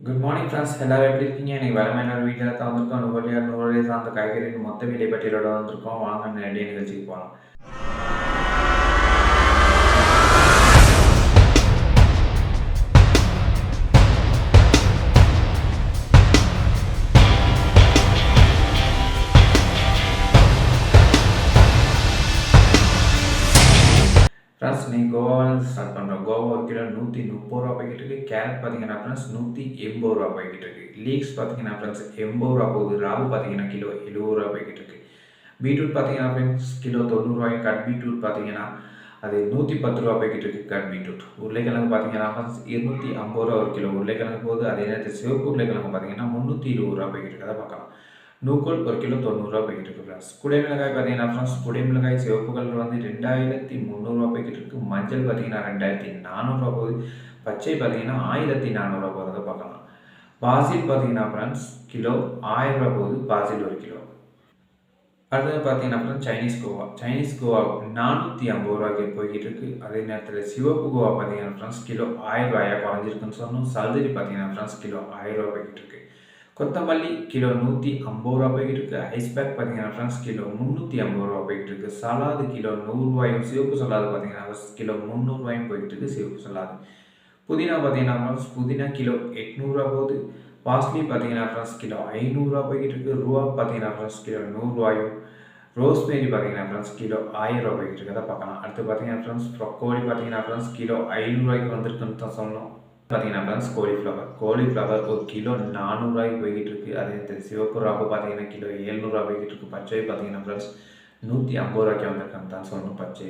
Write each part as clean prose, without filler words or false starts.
Good morning friends எல்லாரும் எப்படி இருக்கீங்க? இன்னைக்கு வளமையான வீட்டில் தான் வந்திருக்கோம். நுகர்வோர் சார்ந்த காய்கறிகள் மொத்த விலை பட்டியலோட வந்திருக்கோம். வாங்க நேரடியாக நிகழ்ச்சிக்கு போகலாம். ஃப்ரெண்ட்ஸ் இன்னைக்கு கோவாவிலேருந்து ஸ்டார்ட் பண்ணுறோம். கோவா ஒரு கிலோ ரூ. 130 போய்கிட்டு இருக்கு. கேரட் பார்த்தீங்கன்னா ஃப்ரெண்ட்ஸ் ரூ. 180 போய்கிட்டு இருக்கு. லீக்ஸ் பார்த்தீங்கன்னா ஃப்ரெண்ட்ஸ் ரூ. 80 போகுது. ராகு பார்த்தீங்கன்னா கிலோ ரூ. 70 போய்கிட்டு இருக்கு. பீட்ரூட் பார்த்தீங்கன்னா ஃப்ரெண்ட்ஸ் கிலோ ரூ. 90. கட் பீட்ரூட் பார்த்தீங்கன்னா அது ரூ. 110 போய்கிட்டு இருக்கு. Cut beetroot. உருளைக்கிழங்கு பார்த்தீங்கன்னா ஃப்ரெண்ட்ஸ் ரூ. 250 ஒரு கிலோ உருளைக்கிழங்கு போகுது. அதே நேரத்தில் சிவப்பு உருளைக்கிழங்கு பார்த்தீங்கன்னா ரூ. 320 போய்கிட்டு இருக்கு. அதை பார்க்கலாம். நூக்கோல் ஒரு கிலோ ரூ. 90 போய்கிட்டு இருக்கு ஃப்ரெண்ட்ஸ். குடைமிளகாய் பார்த்தீங்கன்னா ஃப்ரெண்ட்ஸ் குடைமிளகாய் சிவப்பு கலர் வந்து ரூ. 2300 போய்கிட்டு இருக்கு. மஞ்சள் பார்த்தீங்கன்னா ரூ. 2400 போகுது. பச்சை பார்த்தீங்கன்னா ரூ. 1400 போகிறத பார்க்கலாம். பாசில் பார்த்தீங்கன்னா ஃப்ரெண்ட்ஸ் கிலோ ரூ. 1000 போகுது. பாசில் ஒரு கிலோ. அடுத்தது பார்த்தீங்கன்னா ஃப்ரெண்ட்ஸ் சைனீஸ் கோவா ரூ. 450 போய்கிட்டு இருக்கு. அதே நேரத்தில் சிவப்பு கோவா பார்த்தீங்கன்னா ஃப்ரெண்ட்ஸ் கிலோ ரூ. 1000 குறைஞ்சிருக்குன்னு சொன்னோம். சல்தரி பார்த்தீங்கன்னா ஃப்ரெண்ட்ஸ் கிலோ ரூ. 1000 போய்கிட்டு இருக்கு. கொத்தமல்லி கிலோ ரூ. 150 போய்கிட்டு இருக்கு. ஐஸ் பேக் பார்த்தீங்கன்னா ஃப்ரெண்ட்ஸ் கிலோ ரூ. 350 போய்கிட்டு இருக்கு. சலாது கிலோ ரூ. 100. சிவப்பு சலாது பார்த்தீங்கன்னா கிலோ ரூ. 300 போய்கிட்டு இருக்கு. சிவப்பு சலாது. புதினா பார்த்தீங்கன்னா ஃப்ரெண்ட்ஸ் புதினா கிலோ ரூ. 800 போகுது. பாஸ்லி பார்த்தீங்கன்னா ஃப்ரெண்ட்ஸ் கிலோ ரூ. 500 போய்கிட்டு இருக்கு. ரூபா பார்த்தீங்கன்னா ஃப்ரெண்ட்ஸ் கிலோ ரூ. 100. ரோஸ்மேரி பார்த்தீங்கன்னா ஃப்ரெண்ட்ஸ் கிலோ ரூ. 1000 போய்கிட்டு இருக்கதை பார்க்கலாம். அடுத்து பார்த்தீங்கன்னா ஃப்ரெண்ட்ஸ் ப்ரொக்கோலி பார்த்தீங்கன்னா ஃப்ரெண்ட்ஸ் கிலோ ரூ. 500 வந்திருக்குன்னு தான் சொல்லணும். பார்த்தீங்கன்னா ஃப்ரெண்ட்ஸ் கோலிஃப்ளவர் ஒரு கிலோ ரூ. 400 போய்கிட்டு இருக்கு. அதே சிவப்பு ராகு பார்த்தீங்கன்னா கிலோ ரூ. 700 போய்கிட்டு இருக்கு. பச்சை பார்த்தீங்கன்னா ஃப்ரெண்ட்ஸ் ரூ. 150 வந்திருக்கான்னு தான் சொல்லணும். பச்சை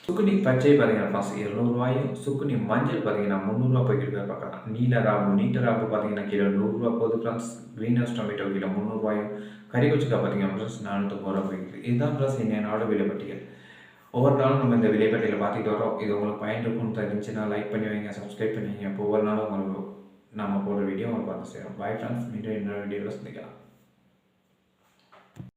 சுக்குனி பச்சை பார்த்தீங்கன்னா ஃப்ரெண்ட்ஸ் ரூ. 200. சுக்குனி மஞ்சள் பார்த்தீங்கன்னா ரூ. 300 போய்கிட்டு இருக்க பார்க்கலாம். நீட்ட ராகு பார்த்தீங்கன்னா கிலோ ரூ. 100 போகுது ஃப்ரெண்ட்ஸ். க்ரீனஸ் டொமேட்டோ கிலோ ரூ. 300. கறிக்கொச்சிக்காய் பார்த்தீங்கன்னா ஃப்ரெண்ட்ஸ் ரூ. 450 போய்கிட்டு இருக்கு. இதுதான் ஃப்ரெண்ட்ஸ் என்னோட விலை பட்டியல். ஒவ்வொரு நாளும் நம்ம இந்த விலைப்பட்டியலை பார்த்துட்டு வரோம். இது உங்களுக்கு பயன் தெரிஞ்சுன்னா லைக் பண்ணி வைங்க, சப்ஸ்கிரைப் பண்ணி வைங்க. இப்போ ஒவ்வொரு நாளும் உங்களுக்கு நம்ம போடுற வீடியோ உங்களுக்கு பார்த்து சேரும். பாய் ஃப்ரெண்ட்ஸ், மீண்டும் இன்னொரு வீடியோவில் சந்திக்கலாம்.